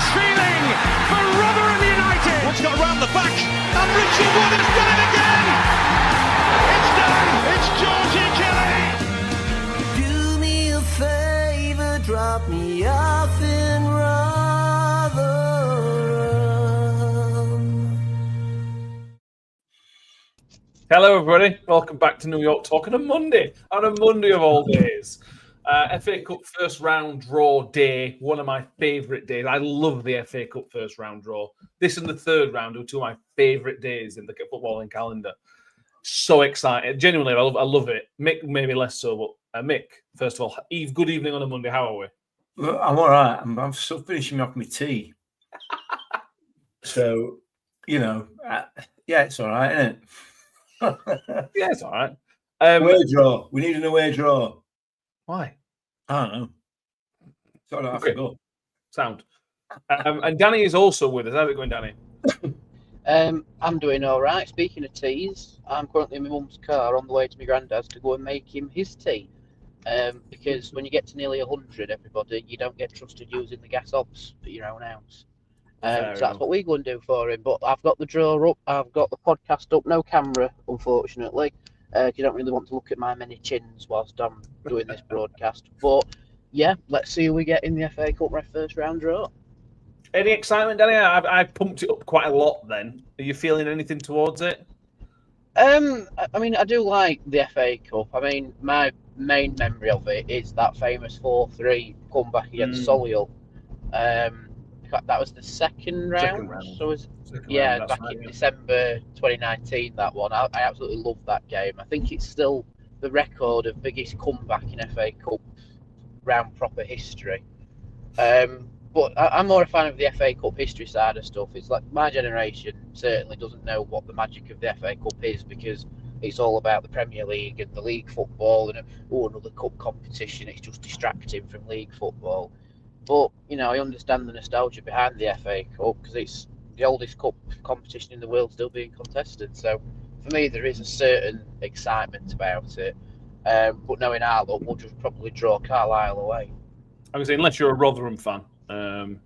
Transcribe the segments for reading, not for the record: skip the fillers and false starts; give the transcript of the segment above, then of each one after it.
this feeling for Rotherham United. Wood's got round the back, and Richie Wood has done it again. It's done. It's Georgie Kelly. Do me a favour, drop me off in Rotherham. Hello, everybody. Welcome back to New York Talk on a Monday of all days. FA Cup first round draw day, one of my favourite days. I love the FA Cup first round draw. This and the third round are two of my favourite days in the footballing calendar. So excited. Genuinely, I love it. Mick, maybe less so, but Mick, first of all, Eve, good evening on a Monday. How are we? Well, I'm all right. I'm still finishing off my tea. So, yeah, it's all right, isn't it? Yeah, it's all right. Away draw. We need an away draw. Why? I don't know. So I don't have to go. Sound. And Danny is also with us. How's it going, Danny? I'm doing all right. Speaking of teas, I'm currently in my mum's car on the way to my granddad's to go and make him his tea. Because when you get to nearly 100, everybody, you don't get trusted using the gas obs at your own house. So that's what we go and do for him. But I've got the drawer up. I've got the podcast up. No camera, unfortunately. You don't really want to look at my many chins whilst I'm doing this broadcast. But yeah, let's see who we get in the FA Cup first round draw. Any excitement, Danny? I pumped it up quite a lot then. Are you feeling anything towards it? I mean, I do like the FA Cup. I mean, my main memory of it is that famous 4-3 comeback against Solihull. That was the second round. So back in December 2019, that one. I absolutely loved that game. I think it's still the record of biggest comeback in FA Cup round proper history. But I'm more a fan of the FA Cup history side of stuff. It's like my generation certainly doesn't know what the magic of the FA Cup is because it's all about the Premier League and the league football and another cup competition. It's just distracting from league football. But, I understand the nostalgia behind the FA Cup because it's the oldest cup competition in the world still being contested. So, for me, there is a certain excitement about it. But knowing our luck, we'll just probably draw Carlisle away. I was saying, unless you're a Rotherham fan, and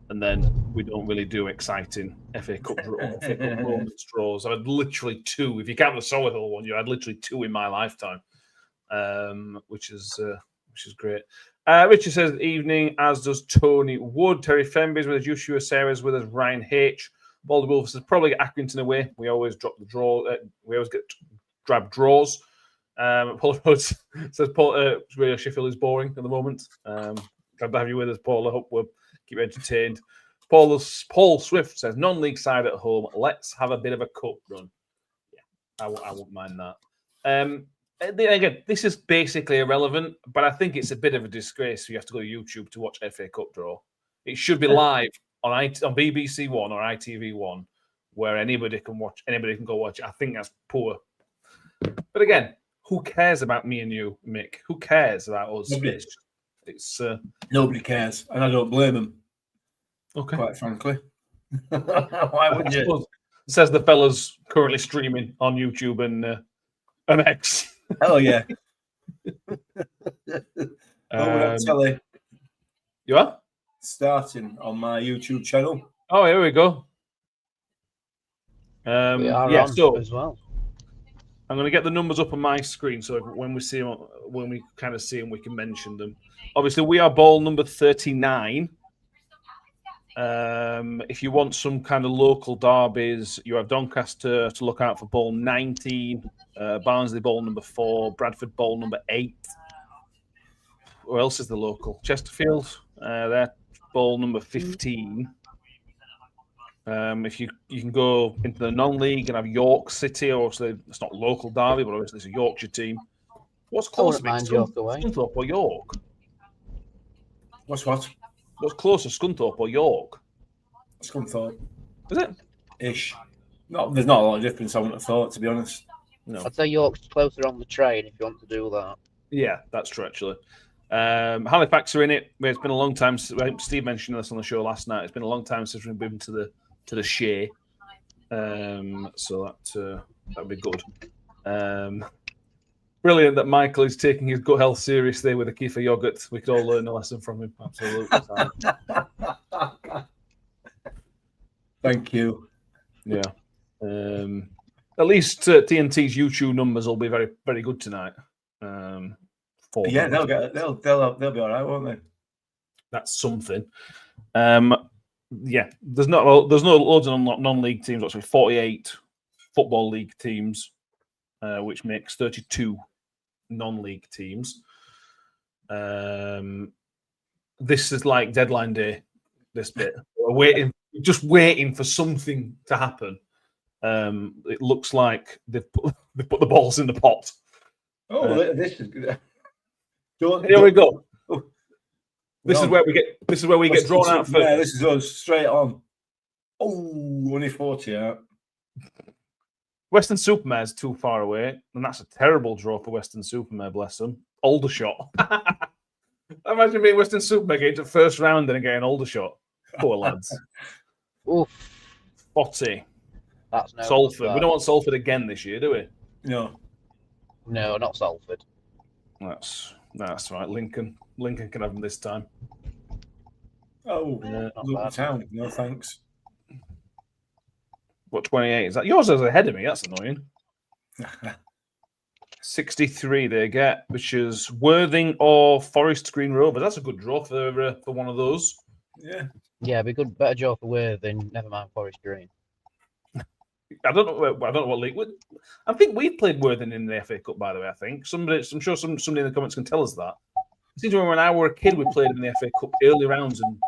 then we don't really do exciting FA Cup moments draws. I had literally two. If you count the Solihull one, I had literally two in my lifetime, which is great. Richard says, evening, as does Tony Wood. Terry Fenby's with us. Joshua Sarah's with us. Ryan H. Baldy Wolf says, probably get Accrington away. We always drop the draw. We always get drab draws. Paul Rhodes says, Radio Sheffield is boring at the moment. Glad to have you with us, Paul. I hope we'll keep you entertained. Paul Swift says, non-league side at home. Let's have a bit of a cup run. Yeah, I won't mind that. Again, this is basically irrelevant, but I think it's a bit of a disgrace. You have to go to YouTube to watch FA Cup draw. It should be live on BBC One or ITV1, where anybody can watch. Anybody can go watch it. I think that's poor. But again, who cares about me and you, Mick? Who cares about us? Nobody. Nobody cares, and I don't blame them. Okay, quite frankly. Why would you? Says the fellas currently streaming on YouTube and X. Oh yeah. Telly. You are starting on my YouTube channel. Oh, here we go. We are on so as well. I'm going to get the numbers up on my screen so when we see them, when we kind of see them, we can mention them. Obviously, we are ball number 39. If you want some kind of local derbies, you have Doncaster to look out for ball 19, Barnsley ball number 4, Bradford ball number 8. Who else is the local? Chesterfield, they're ball number 15. If you can go into the non-league and have York City, obviously it's not local derby, but obviously it's a Yorkshire team. What's closer, Scunthorpe or York? What's what? What's closer, Scunthorpe or York? Scunthorpe. Is it? Ish. No, there's not a lot of difference, I wouldn't have thought, to be honest. No. I'd say York's closer on the train if you want to do that. Yeah, that's true, actually. Halifax are in it. It's been a long time. Steve mentioned this on the show last night. It's been a long time since we've been to the Shea. So that'd be good. Brilliant that Michael is taking his gut health seriously with a kefir yogurt. We could all learn a lesson from him. Absolutely. Thank you. Yeah. At least TNT's YouTube numbers will be very, very good tonight. Yeah, they'll be all right, won't they? That's something. Yeah, there's no loads of non-league teams. Actually, 48 football league teams, which makes 32 non-league teams. This is like deadline day. This bit, we're waiting for something to happen. It looks like they put the balls in the pot. Oh, this is good. Here we go. Oh, This is where we get drawn out first. Yeah, this is us straight on. Oh, only 40 out. Western Supermare is too far away, and that's a terrible draw for Western Supermare. Bless them. Aldershot. Imagine being Western Supermare getting to first round and getting Aldershot. Poor lads. Oof. 40. That's no Salford. We don't want Salford again this year, do we? No. No, not Salford. That's right. Lincoln can have them this time. Oh, not Luton bad. Town. No thanks. What, 28 is that? Yours is ahead of me. That's annoying. 63 they get, which is Worthing or Forest Green Rovers. That's a good draw for one of those. Yeah. Yeah, be good. Better draw for Worthing. Never mind Forest Green. I don't know what league. I think we've played Worthing in the FA Cup, by the way. I think I'm sure somebody in the comments can tell us that. It seems when I were a kid, we played in the FA Cup early rounds and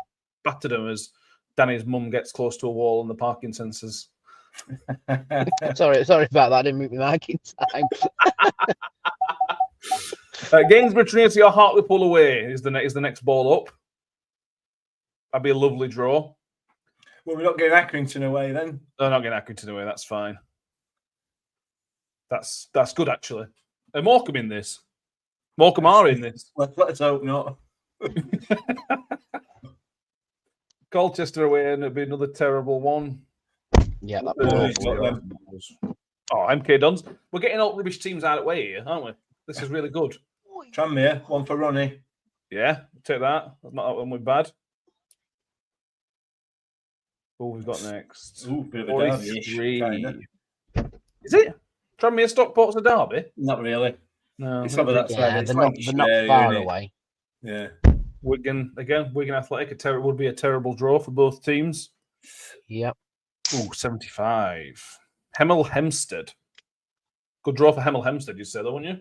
battered them as Danny's mum gets close to a wall and the parking sensors. Sorry about that. I didn't move my mic in time. Gainsborough Trinity or Hartlepool away is the next ball up. That'd be a lovely draw. Well, we're not getting Accrington away then. No, not getting Accrington away. That's fine. That's good actually. Morecambe in this. Morecambe are in this. Let's hope not. Colchester away, and it'd be another terrible one. Yeah, that Oh, MK Dons. We're getting all rubbish teams out of the way here, aren't we? This is really good. Tranmere, one for Ronnie. Yeah, take that. That's not that one with bad. What we've got next? Ooh, bit of a 43. derby. Is it? Tranmere Stockport's a derby? Not really. No. It's over that side. Yeah, It's they're not Lancashire, far isn't it? away. Yeah. Wigan Athletic would be a terrible draw for both teams. Yep. Ooh, 75. Hemel Hempstead. Good draw for Hemel Hempstead, you said, wouldn't you?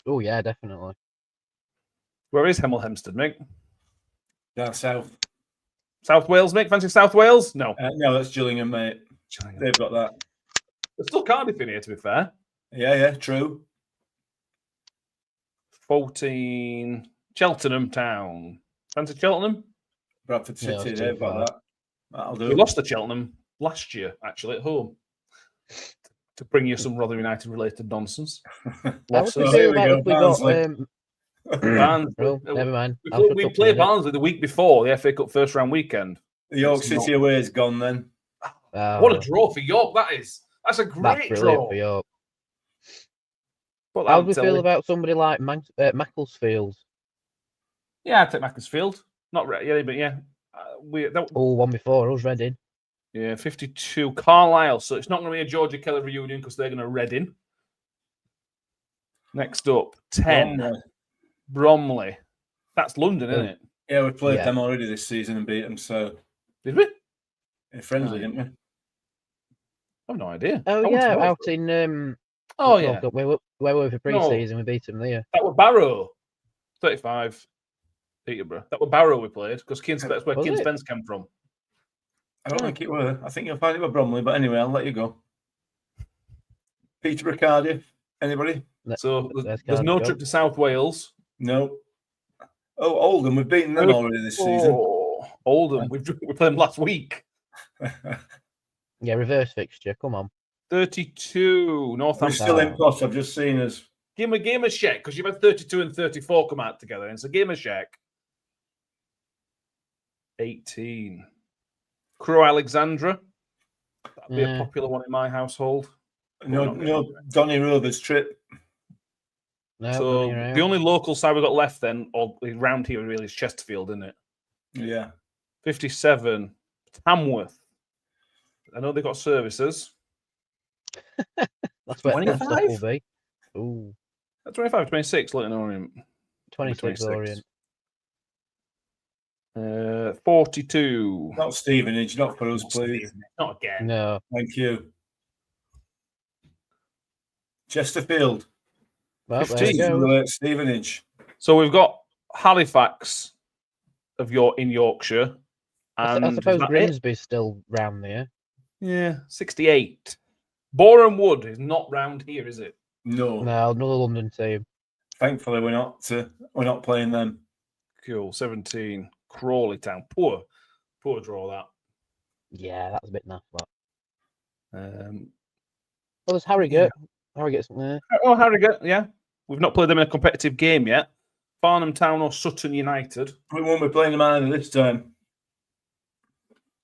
Oh yeah, definitely. Where is Hemel Hempstead, Mick? Down south. South Wales, Mick? Fancy South Wales? No. No, that's Gillingham, mate. Gillingham. They've got that. There's still Cardiff in here, to be fair. Yeah, true. 14. Cheltenham Town. Fancy Cheltenham? Bradford Yeah, City, that's they've too got far. that. That'll do. We lost to Cheltenham last year, actually, at home. To bring you some Rotherham United related nonsense. How would Losses. we Here feel we about go, if we got Barnsley. oh, never mind. We played Barnsley the week before the FA Cup first round weekend. The York It's City not- away is gone then. What a draw for York that is. That's a That's great brilliant draw. for York. But How would we feel about somebody like Macclesfield? Yeah, I'd take Macclesfield. Not really, but yeah. Oh, one before us, Reading. Yeah, 52. Carlisle. So it's not going to be a Georgia Keller reunion because they're going to Reading. Next up, 10. Bromley. That's London, isn't it? Yeah, we played Yeah. them already this season and beat them, so Did we? friendly, didn't we? I have no idea. Oh I yeah, want to know. out in Oh, yeah. where were we for pre-season? We beat them there. That was Barrow. 35. Peterborough. That was Barrow we played because that's where Was Keane it? Spence came from. I don't think it were. I think you'll find it with Bromley, but anyway, I'll let you go. Peterborough, Cardiff. Anybody? So There's there's no Cardiff. trip to South Wales. No. Oh, Oldham. We've beaten them already this season. Oh, Oldham. We played them last week. Yeah, reverse fixture. Come on. 32. We're Northampton. still in plus. I've just seen us. Give me a game of check because you've had 32 and 34 come out together. And it's a game of check. 18. Crew Alexandra. That'd be a popular one in my household. No, Donny Rovers trip. No, So the only local side we've got left then, or round here really, is Chesterfield, isn't it? Yeah. 57. Tamworth. I know they've got services. That's where the stuff 25? will be. Ooh, 25, 26, Leighton Orient. 26 Orient. 42. Not Stevenage, not for us, please. Not again. No. Thank you. Chesterfield. Well, there 15. you go. Stevenage. So we've got Halifax in Yorkshire. I And suppose is that it? Grimsby's still round there. Yeah, 68. Boreham Wood is not round here, is it? No. No, another London team. Thankfully, we're not playing them. Cool. 17. Crawley Town. Poor draw that. Yeah, that's a bit naff. That. Um, Oh, there's Harrogate. Harrogate's there. oh, Harrogate, yeah. We've not played them in a competitive game yet. Farnham Town or Sutton United. We won't be playing them either this time.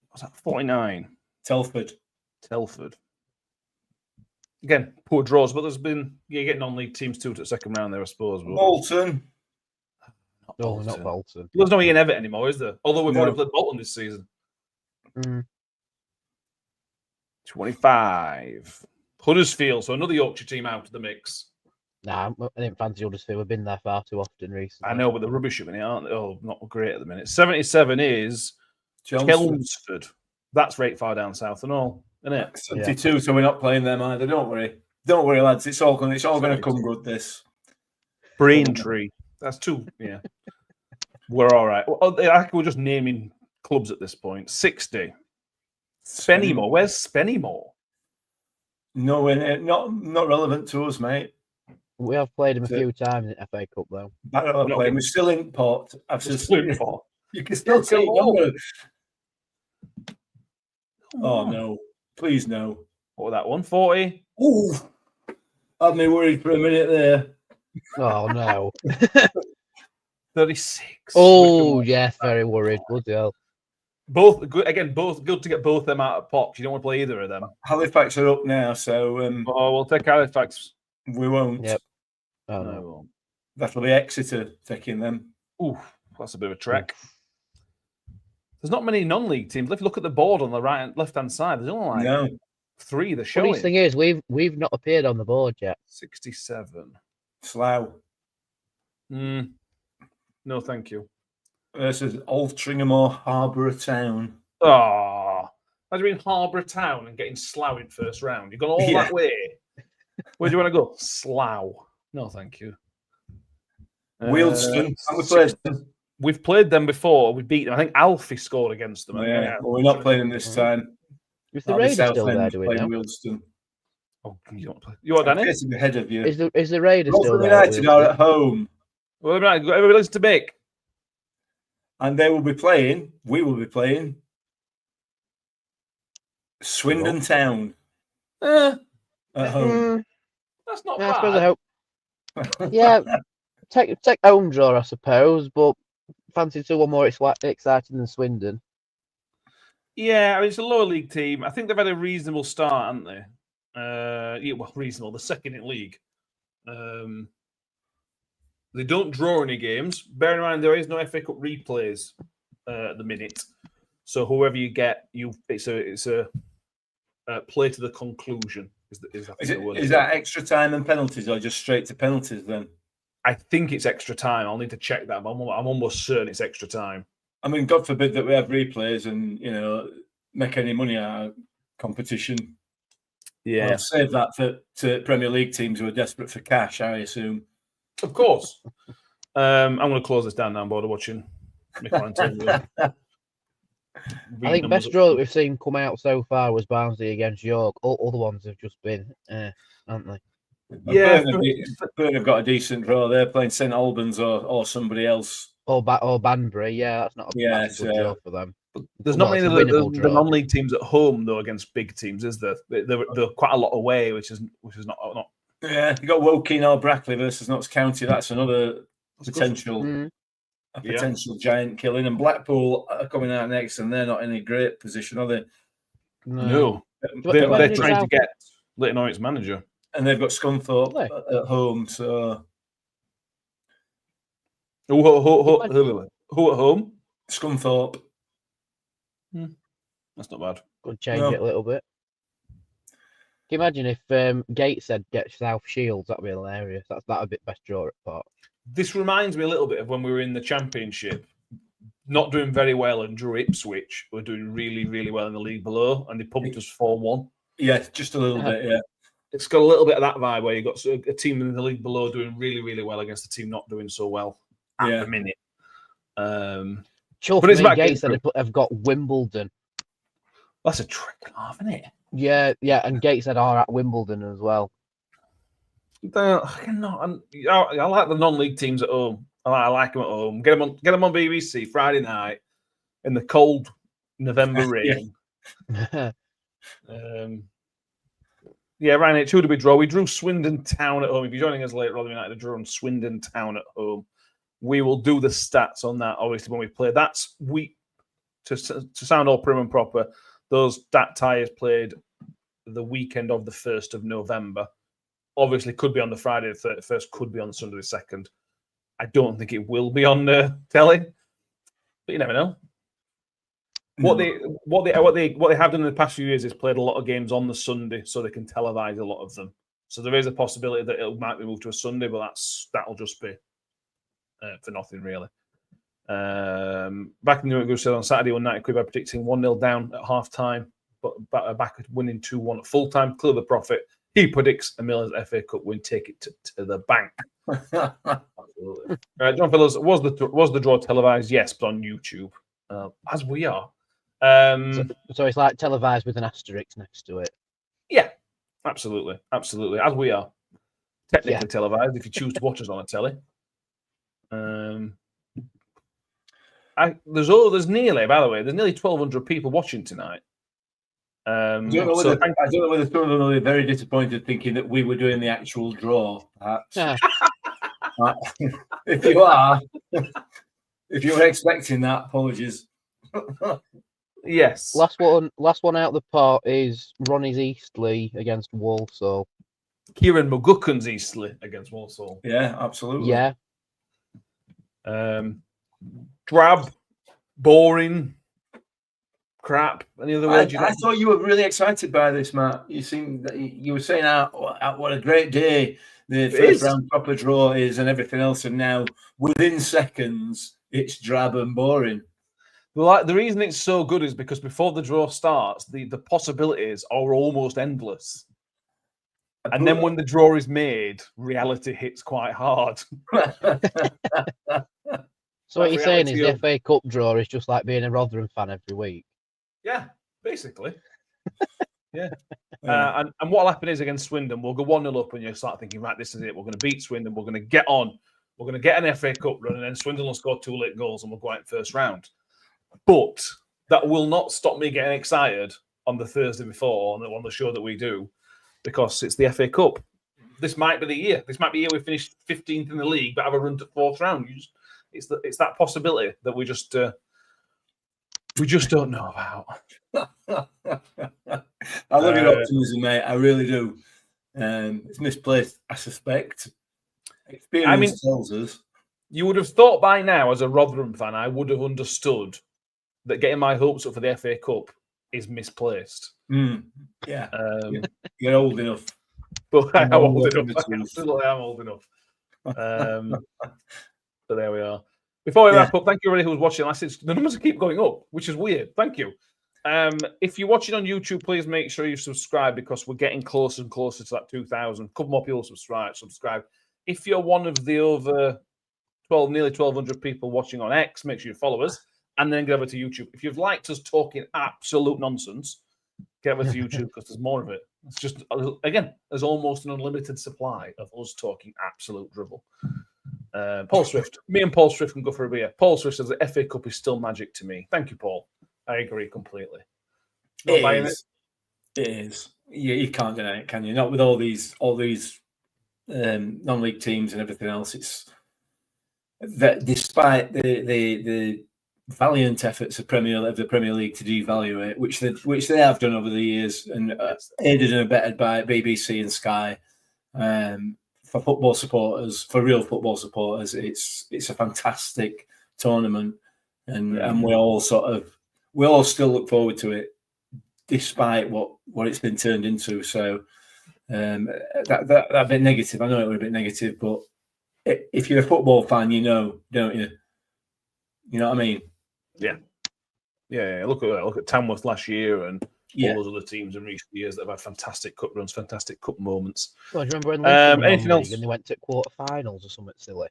What's that? 49. Telford. Again, poor draws, but there's been getting non-league teams too to the second round there, I suppose. But Bolton. No, not Bolton. There's no Ian Everett anymore, is there? Although we've No. already played Bolton this season. Mm. 25. Huddersfield, so another Yorkshire team out of the mix. Nah, I didn't fancy Huddersfield. We've been there far too often recently. I know, but the rubbish at the minute, aren't they? Oh, not great at the minute. 77 is Chelmsford. Chelmsford. That's right far down south and all, isn't it? 72, so we're not playing them either. Don't worry. Don't worry, lads. It's all going to come good, this. Braintree. That's two, yeah. We're all right. Well, I think we're just naming clubs at this point. 60. Spennymoor. Where's Spennymoor? No, not relevant to us, mate. We have played him a few times in FA Cup, though. We're still in Port. You can still Come see on. numbers. Oh, no. Please, no. What was that, 140? Ooh. Had me worried for a minute there. Oh, no. 36. Oh, yes, very worried. Bloody hell. Both good to get both them out of pops. You don't want to play either of them. Halifax are up now, so We'll take Halifax. we won't. Yep. Oh, No, no. we won't. That'll be Exeter taking them. Ooh, that's a bit of a trek. There's not many non-league teams. If you look at the board on the left-hand side, there's only like 3 they're showing. Funny thing is, we've not appeared on the board yet. 67. Slough No, thank you. versus Altrincham or Harborough Town. Oh, imagine being Harborough Town and getting Slough in first round. You've gone all that way. Where do you want to go? Slough. No, thank you. Wealdstone. Have we played them? We've played them before. We beat them. I think Alfie scored against them. Yeah, well, we're not playing them this time. Is the Raiders still there, do we know? Wealdstone. Oh, you don't play. You are, Danny? I'm getting ahead of you. Is the Raiders still Rotherham there? United are at home, Well, everybody listen to Mick. and we will be playing Swindon Town at home. That's not Yeah, I suppose I bad. hope. Yeah, take home draw, I suppose, but fancy someone more exciting than Swindon. Yeah, I mean, it's a lower league team. I think they've had a reasonable start, haven't they? Yeah, well, reasonable. The second in league. They don't draw any games. Bear in mind, there is no FA Cup replays at the minute. So whoever you get, it's a play to the conclusion. Is that extra time and penalties, or just straight to penalties then? I think it's extra time. I'll need to check that, but I'm almost certain it's extra time. I mean, God forbid that we have replays and make any money out of competition. Yeah, I'll save that to Premier League teams who are desperate for cash, I assume. of course. I'm going to close this down now. I'm bored of watching. I think best draw that we've seen come out so far was Barnsley against York. All other ones have just been, haven't they? Yeah, Burn have got a decent draw. They're playing St Albans or somebody else. Or Banbury, yeah, that's not a good draw for them. There's not many it's of a winnable the draw. non-league teams at home though against big teams, is there? They're quite a lot away, which is not. Yeah, you got Woking or Brackley versus Notts County. That's another potential giant killing. And Blackpool are coming out next, and they're not in a great position, are they? No, they're trying to get Leighton Orient's manager, and they've got Scunthorpe at home. So who at home? Scunthorpe. That's not bad. Could change it a little bit. Can you imagine if Gateshead gets South Shields? That'd be hilarious. That'd be best draw at part. This reminds me a little bit of when we were in the Championship, not doing very well, and drew Ipswich. We're doing really, really well in the league below, and they pumped us 4-1. Yeah, just a little bit, yeah. It's got a little bit of that vibe where you've got a team in the league below doing really, really well against a team not doing so well at the minute. Sure, but it's me, Gateshead have got Wimbledon. That's a trick and a half, isn't it? Yeah, and Gateshead are at Wimbledon as well. I like the non-league teams at home. I like them at home. Get them on BBC Friday night in the cold November rain. Ryan H. Who did we draw? We drew Swindon Town at home. If you're joining us late, Rotherham United drew on Swindon Town at home. We will do the stats on that, obviously, when we play. That's week to sound all prim and proper. That tie is played the weekend of the 1st of November. Obviously, could be on the Friday the 31st, could be on the Sunday the 2nd. I don't think it will be on telly, but you never know. What they have done in the past few years is played a lot of games on the Sunday, so they can televise a lot of them. So there is a possibility that it might be moved to a Sunday, but that'll just be for nothing really. Back in the New York on Saturday, United could be predicting 1-0 down at half time, but back at winning 2-1 at full time. Clear the profit. He predicts a Miller's FA Cup win. Take it to the bank. Absolutely. John Fellows, was the draw televised? Yes, but on YouTube, as we are. So it's like televised with an asterisk next to it. Yeah, absolutely, as we are. Technically televised if you choose to watch us on a telly. There's nearly 1,200 people watching tonight. I don't know whether some of them are very disappointed thinking that we were doing the actual draw. Perhaps. Yeah. If you were expecting that, apologies. Yes. Last one out the pot is Ronnie's Eastleigh against Walsall. Kieran McGucken's Eastleigh against Walsall. Yeah, absolutely. Yeah. Drab, boring, crap. Any other words? I thought you were really excited by this, Matt. You were saying, what a great day the first round proper draw is and everything else, and now within seconds it's drab and boring. Well, the reason it's so good is because before the draw starts, the possibilities are almost endless. And then when the draw is made, reality hits quite hard. So what you're saying is the FA Cup draw is just like being a Rotherham fan every week? Yeah, basically. Yeah. And what'll happen is against Swindon, we'll go 1-0 up and you start thinking, right, this is it. We're going to beat Swindon. We're going to get on. We're going to get an FA Cup run and then Swindon will score 2 late goals and we'll go out in first round. But that will not stop me getting excited on the Thursday before on the show that we do because it's the FA Cup. This might be the year. This might be the year we finish 15th in the league but have a run to 4th round. It's that possibility that we just don't know about. I love your optimism, mate. I really do. It's misplaced, I suspect. Experience tells us. You would have thought by now, as a Rotherham fan, I would have understood that getting my hopes up for the FA Cup is misplaced. Yeah, you're old enough. But I'm old enough. Absolutely, I'm old enough. So there we are. Before we wrap up, thank you everybody who's watching. The numbers keep going up, which is weird. Thank you. If you're watching on YouTube, please make sure you subscribe because we're getting closer and closer to that 2,000. A couple more people subscribe. If you're one of the over nearly 1,200 people watching on X, make sure you follow us and then get over to YouTube. If you've liked us talking absolute nonsense, get over to YouTube because there's more of it. It's just, again, there's almost an unlimited supply of us talking absolute drivel. Paul Swift. Me and Paul Swift can go for a beer. Paul Swift says the FA Cup is still magic to me. Thank you, Paul. I agree completely. It is. You can't deny it, can you? Not with all these non-league teams and everything else. It's that despite the valiant efforts of the Premier League to devalue it, which they have done over the years, and aided and abetted by BBC and Sky. For football supporters, for real football supporters, it's a fantastic tournament, and we all still look forward to it. despite what it's been turned into. So that a bit negative. I know it was a bit negative, but if you're a football fan, you know, don't you? You know what I mean? Yeah. Look at Tamworth last year and all those other teams in recent years that have had fantastic cup runs, fantastic cup moments. Well, do you remember when Lincoln won anything the else? league and they went to quarterfinals or something silly?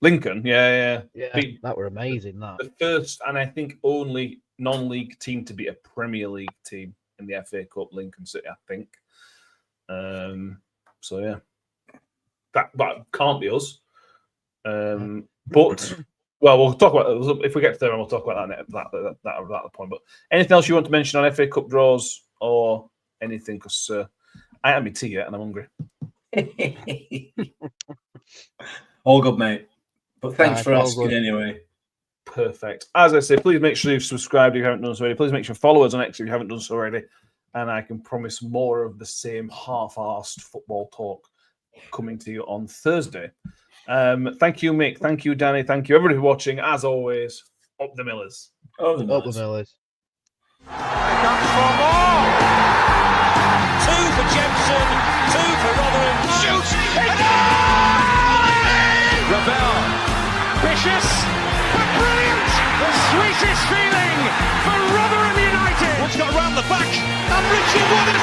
Lincoln, yeah. That were amazing. That the first and I think only non-league team to beat a Premier League team in the FA Cup, Lincoln City, I think. So yeah, that can't be us. But well, we'll talk about if we get to there, and we'll talk about that at that point. But anything else you want to mention on FA Cup draws or anything? Because I haven't been tea yet, and I'm hungry. All good, mate. But thanks for asking anyway. Perfect. As I say, please make sure you've subscribed if you haven't done so already. Please make sure you follow us on X if you haven't done so already. And I can promise more of the same half-arsed football talk coming to you on Thursday. Thank you, Mick. Thank you, Danny. Thank you, everybody for watching. As always, up the Millers. Up the Millers. Here comes for more. 2 for Jensen, 2 for Rotherham. Shoots! Ravel. Vicious, but brilliant! The sweetest feeling for Rotherham United. Woods got round the back, and Richard Wood